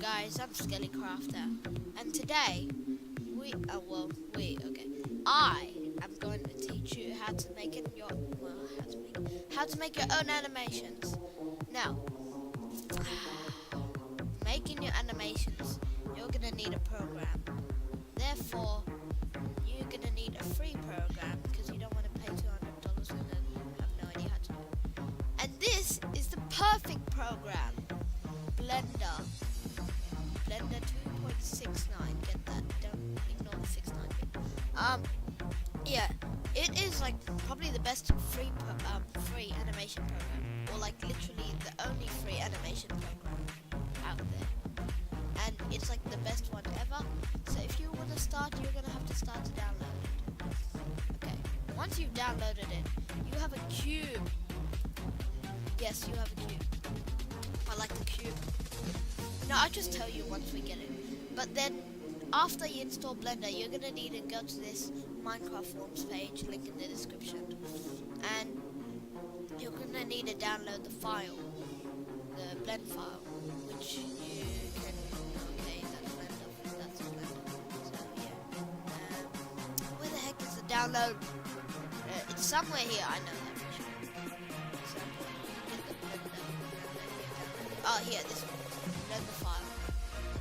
guys, I'm Skellycrafter, and today I am going to teach you how to make how to make your own animations. Now, making your animations, you're gonna need a program. Therefore, you're gonna need a free program because you don't want to pay $200 and then have no idea how to do it. And this is the perfect program, Blender. Blender 2.69. Get that? Don't ignore the 69 bit. Yeah, it is like probably the best free animation program, or like literally the only free animation program out there. And it's like the best one ever. So if you want to start, you're gonna have to start to download it. Okay. Once you've downloaded it, you have a cube. Yes, you have a cube. I like the cube. No, I'll just tell you once we get it. But then, after you install Blender, you're gonna need to go to this Minecraft forms page, link in the description, and you're gonna need to download the file, the blend file, which you can. Okay, that's Blender. So yeah. Where the heck is the download? It's somewhere here. I know that for sure. Oh, here, this one. Blend the file.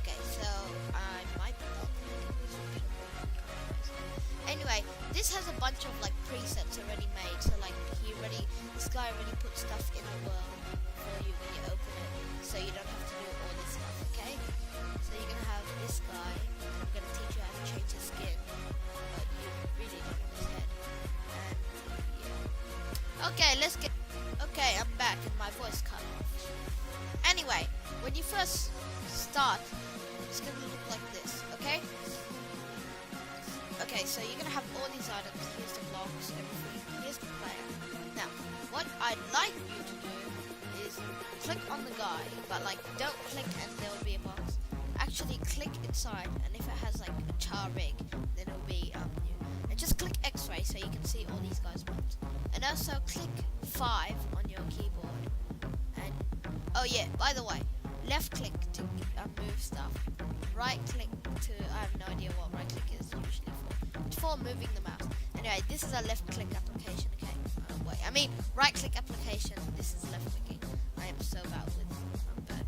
Okay, so I might put that in the description. Anyway, this has a bunch of like presets already made. So like this guy already put stuff in the world for you when you open it, so you don't have to do all this stuff. Okay? So you're gonna have this guy. And I'm gonna teach you how to change his skin, but you really don't want his head. And yeah. Okay, let's get. Okay, I'm back and my voice cut off. Anyway, when you first start, it's gonna look like this, okay? Okay, so you're gonna have all these items. Here's the blocks, everything. Here's the player. Now, what I'd like you to do is click on the guy, but like don't click and there will be a box. Actually, click inside, and if it has like a char rig, then it'll be new. And just click X-ray so you can see all these guys' maps. And also click 5 on your keyboard. Oh yeah, by the way, left click to move stuff, right click to, I have no idea what right click is usually for. It's for moving the mouse. Anyway, this is a left click application, okay? Right click application, this is left clicking. I am so bad with it.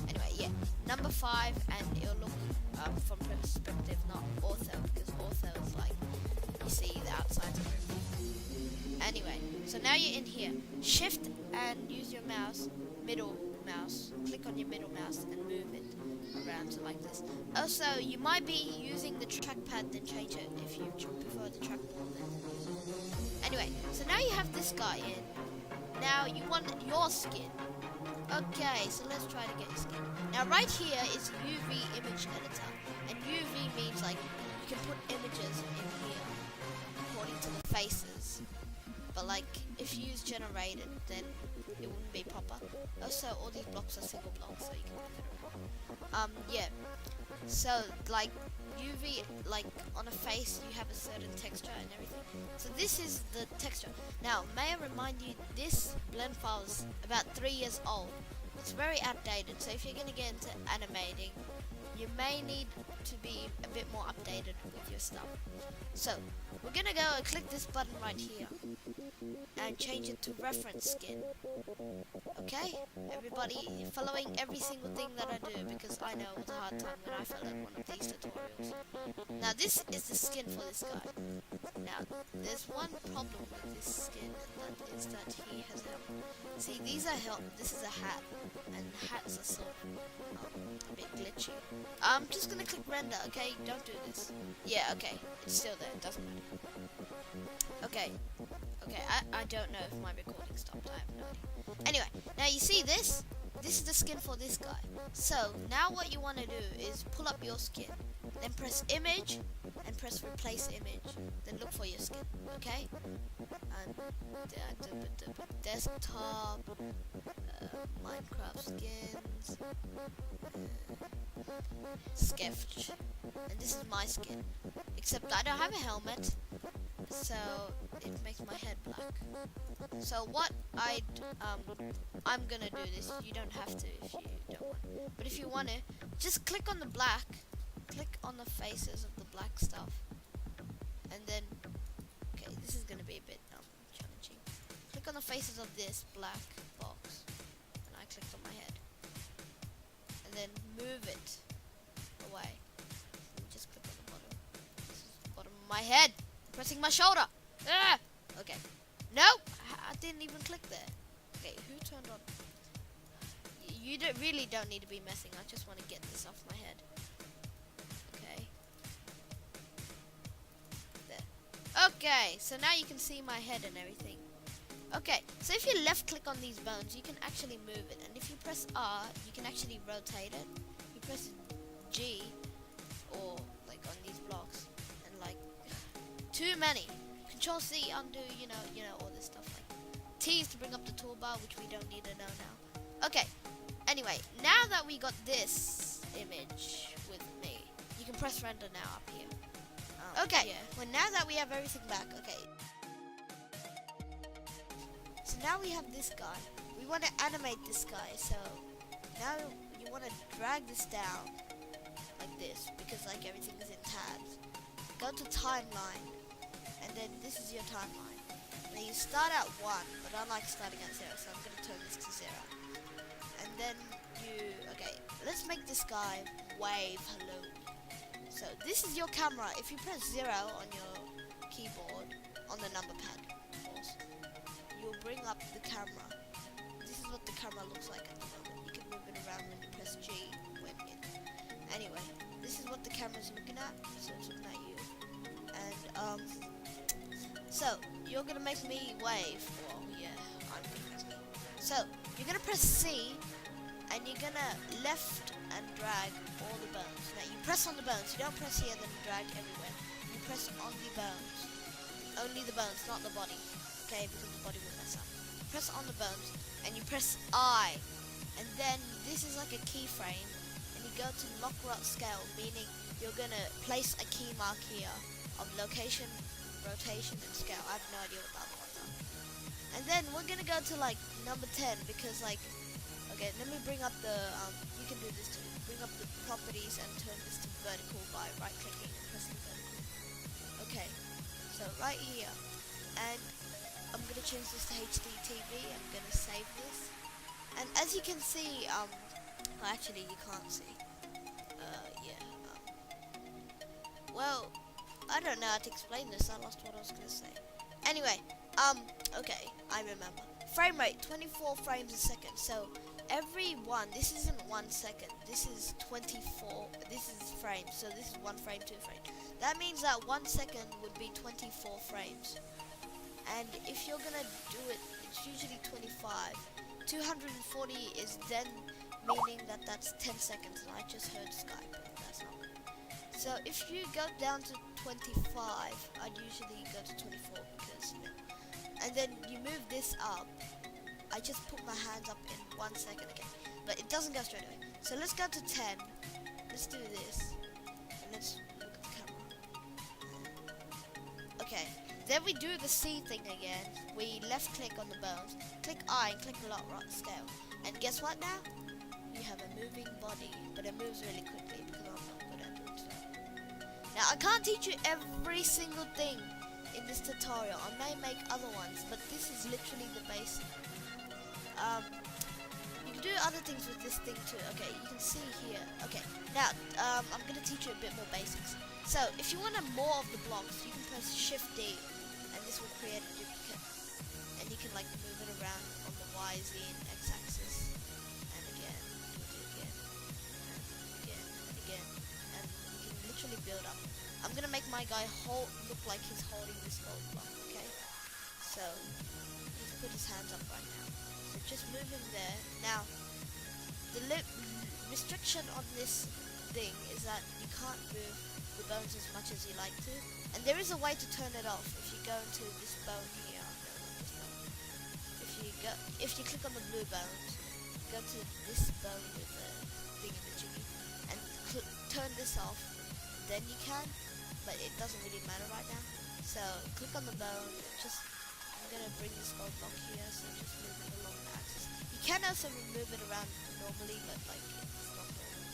Anyway, yeah, number 5, and it'll look from perspective, not ortho, because ortho is like, you see the outside of everything. Anyway, so now you're in here. Shift and use your mouse. Middle mouse, click on your middle mouse and move it around to like this. Also, you might be using the trackpad, then change it if you prefer the trackball. Anyway, so now you have this guy in. Now you want your skin. Okay, so let's try to get your skin. Now right here is UV image editor, and UV means like you can put images in here according to the faces. But like if you use generated, then it wouldn't be proper. Also, all these blocks are single blocks, so you can move it around. Yeah. So like UV, like on a face, you have a certain texture and everything. So this is the texture. Now, may I remind you, this blend file is about 3 years old. It's very outdated. So if you're gonna get into animating, you may need to be a bit more updated with your stuff. So we're gonna go and click this button right here and change it to reference skin. Okay, everybody following every single thing that I do, because I know it was a hard time when I followed one of these tutorials. Now this is the skin for this guy. Now there's one problem with this skin, and that is that he has a, see, these are this is a hat, and hats are sort of a bit glitchy. I'm just gonna click render, okay? Don't do this. Yeah, okay, it's still there, it doesn't matter. Okay, I don't know if my recording stopped, I have no idea. Anyway, now you see this? This is the skin for this guy. So, now what you want to do is pull up your skin, then press image, and press replace image, then look for your skin, okay? And desktop, Minecraft skins, sketch, and this is my skin, except I don't have a helmet, so it makes my head black. So what I'm gonna do this, you don't have to if you don't want, but if you want to, just click on the black, click on the faces of the black stuff, and then, okay, this is gonna be a bit challenging. Click on the faces of this black box, and I clicked on my head, and then move it away. And just click on the bottom. This is the bottom of my head. I'm pressing my shoulder. Ah! Okay. No, I didn't even click there. Okay, who turned on? You really don't need to be messing. I just want to get this off my head. Okay. There. Okay, so now you can see my head and everything. Okay, so if you left click on these bones, you can actually move it. And if you press R, you can actually rotate it. You press G, or like on these blocks, and like, too many. Control C, undo, you know, all this stuff. Like T is to bring up the toolbar, which we don't need to know now. Okay. Anyway, now that we got this image with me, you can press render now up here. Okay. Yeah. Well, now that we have everything back, okay. So now we have this guy. We want to animate this guy. So now you want to drag this down like this, because like everything is in tabs. Go to timeline, and then this is your timeline. Now you start at 1, but I like starting at 0, so I'm going to turn this to 0. And then okay, let's make this guy wave hello. So this is your camera. If you press 0 on your keyboard, on the number pad, of course, you'll bring up the camera. This is what the camera looks like at the moment. You can move it around when you press G when in. Anyway, this is what the camera's looking at, so it's looking at you. And so you're gonna make me wave. Well, yeah, I'm gonna. So you're gonna press C, and you're gonna left and drag all the bones. Now you press on the bones. You don't press here then drag everywhere. You press on the bones. Only the bones, not the body. Okay, because the body will mess up. Press on the bones, and you press I, and then this is like a keyframe, and you go to lock rot scale, meaning you're gonna place a key mark here of location, rotation, and scale. I have no idea what the other ones are. And then we're gonna go to like number 10, because like, okay, let me bring up the, you can do this too. Bring up the properties and turn this to vertical by right clicking and pressing vertical. Okay, so right here, and I'm gonna change this to HD TV. I'm gonna save this, and as you can see, well, actually you can't see. Yeah. Well, I don't know how to explain this. I lost what I was gonna say. Anyway, okay, I remember. Frame rate 24 frames a second. So every one, this isn't 1 second. This is 24. This is frames. So this is 1 frame, 2 frames. That means that 1 second would be 24 frames. And if you're gonna do it, it's usually 25. 240 is then meaning that that's 10 seconds. And I just heard Skype. That's not good. So if you go down to 25, I'd usually go to 24 because, you know. And then you move this up. I just put my hands up in 1 second again, but it doesn't go straight away. So let's go to 10. Let's do this, and let's look at the camera. Okay, then we do the C thing again. We left click on the bones, click I, and click lock rot scale. And guess what now? You have a moving body, but it moves really quickly because I'm not good at doing stuff. Now I can't teach you every single thing in this tutorial. I may make other ones, but this is literally the basic. You can do other things with this thing too. Okay, you can see here. Okay, now I'm gonna teach you a bit more basics. So if you want more of the blocks, you can press Shift D, and this will create a duplicate. And you can like move it around on the Y, Z, and X axis. And again, do it again, and again, and again, and you can literally build up. I'm gonna make my guy look like he's holding this gold block. Okay, so he's put his hands up right now. So just move him there. Now, the restriction on this thing is that you can't move the bones as much as you like to, and there is a way to turn it off. If you go into this bone here, no, not this bone. If you click on the blue bones, go to this bone with the thing in the jiggy, and turn this off. Then you can, but it doesn't really matter right now. So click on the bone. I'm gonna bring this gold block here, so just move it along the axis. You can also move it around normally, but like it's not normal.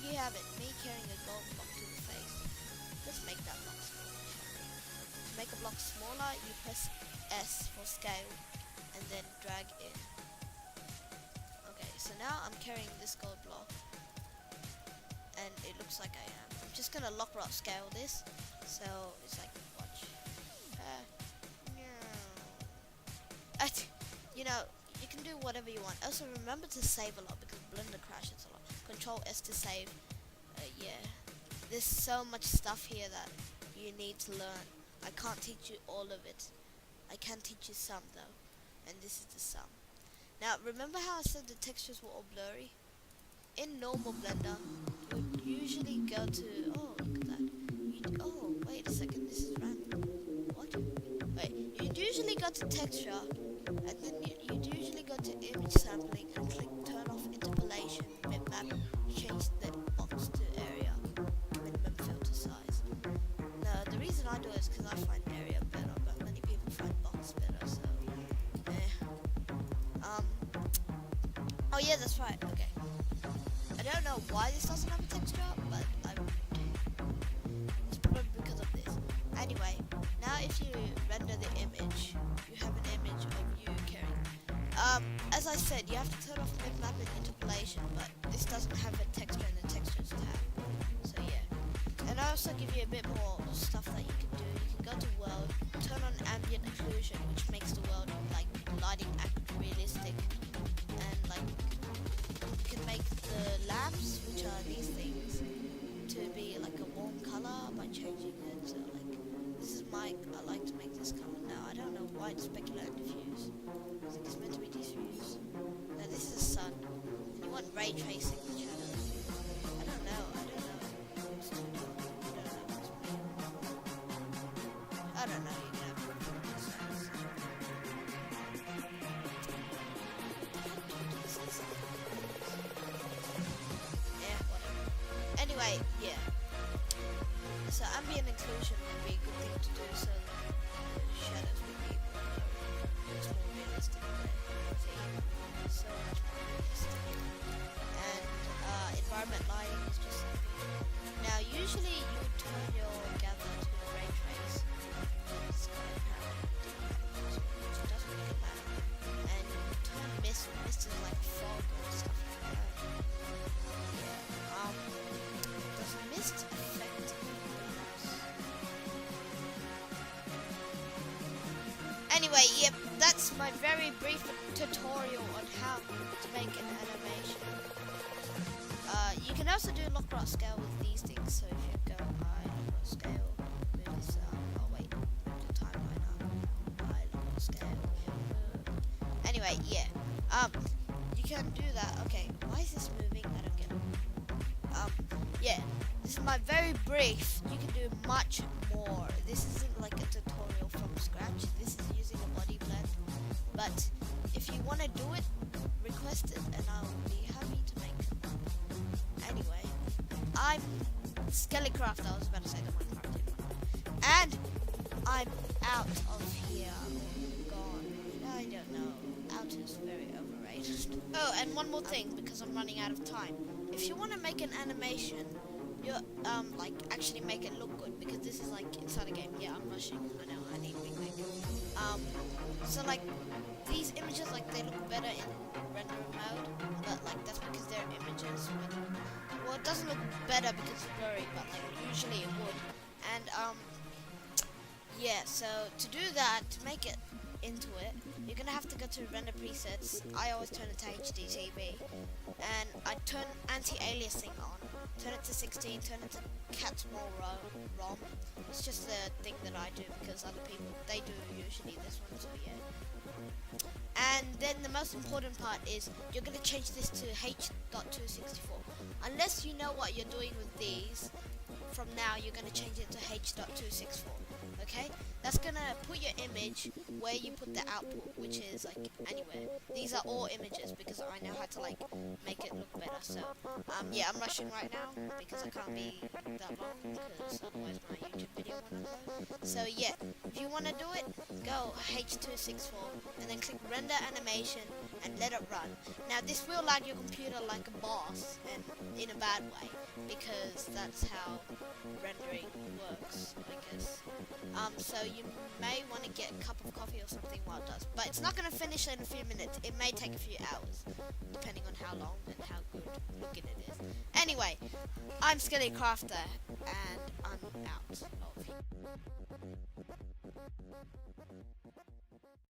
you have it, me carrying a gold block to the face. Let's make that block smaller. To make a block smaller, you press S for scale and then drag in. Okay, so now I'm carrying this gold block and it looks like I am. I'm just gonna lock rock scale this, so it's like, watch. You know, you can do whatever you want. Also remember to save a lot because Blender crashes a lot. Control S to save. Yeah, there's so much stuff here that you need to learn. I can't teach you all of it. I can teach you some though, and this is the sum. Now remember how I said the textures were all blurry? In normal Blender, you would usually go to, oh look at that. Oh wait a second, this is random. What? Wait, you'd usually go to texture, and then you'd usually go to image sampling and click turn off interpolation, bitmap, change the box to area, minimum filter size. Now the reason I do it is because I find area better, but many people find box better, so oh yeah, that's right, okay. I don't know why this doesn't have a texture, but it's probably because of this. Anyway, now if you render the image, you have an image of you carrying. As I said, you have to turn off bitmap and interpolation, but this doesn't have a texture in the textures tab. So yeah. And I also give you a bit more stuff that you can do. You can go to world, turn on ambient occlusion, which makes the world like lighting act realistic, and like you can make the lamps, which are these things, to be like a warm color by changing it. So like this is I like to make this color now. I don't know why it's specular and diffuse. I think it's meant to be diffuse. Now this is the sun. And you want ray tracing the shadows. I don't know. It's too dark. I don't know. You can have yeah, whatever. Anyway, yeah. So ambient occlusion would be a good thing to do, so the shadows would be more realistic. So much more realistic. And environment lighting is just something. Now usually you would turn your gather to ray trace. It's kind of how it doesn't really matter. And you would turn mist is like fog or stuff like that. Yeah. Does mist affect anyway, yep, that's my very brief tutorial on how to make an animation. You can also do lock rock scale with these things, so if you go high, lock rock scale, move this up, oh wait, move the timeline up, high, lock rock scale, anyway, yeah, you can do that. Okay, why is this moving? I don't get it. Yeah, this is my very brief. You can do much more. This isn't like a tutorial from scratch. This is using a body blend. But if you want to do it, request it and I'll be happy to make it. Anyway, I'm Skellycraft. I was about to say the Minecraft. And I'm out of here. Gone. I don't know. Out is very overrated. Oh, and one more thing, because I'm running out of time. If you want to make an animation, you like actually make it look good, because this is like inside a game. Yeah, I'm rushing. I know. I need big quick. So like these images, like they look better in render mode, but like that's because they're images. Well, it doesn't look better because it's blurry, but like usually it would. And yeah. So to do that, to make it into it, you're gonna have to go to render presets. I always turn it to HDTV, and I turn anti-aliasing on, turn it to 16, turn it to Catmull ROM. It's just the thing that I do, because other people, they do usually this one, so yeah. And then the most important part is you're gonna change this to H.264. Unless you know what you're doing with these, from now you're gonna change it to H.264. Okay, that's gonna put your image where you put the output, which is like anywhere. These are all images because I know how to like make it look better. So yeah, I'm rushing right now because I can't be that long, because otherwise my YouTube video won't upload. So yeah, if you wanna do it, go H.264 and then click render animation and let it run. Now this will lag your computer like a boss, and in a bad way. because that's how rendering works, I guess. So you may want to get a cup of coffee or something while it does, but it's not going to finish in a few minutes. It may take a few hours, depending on how long and how good looking it is. Anyway, I'm Skelly Crafter, and I'm out of here.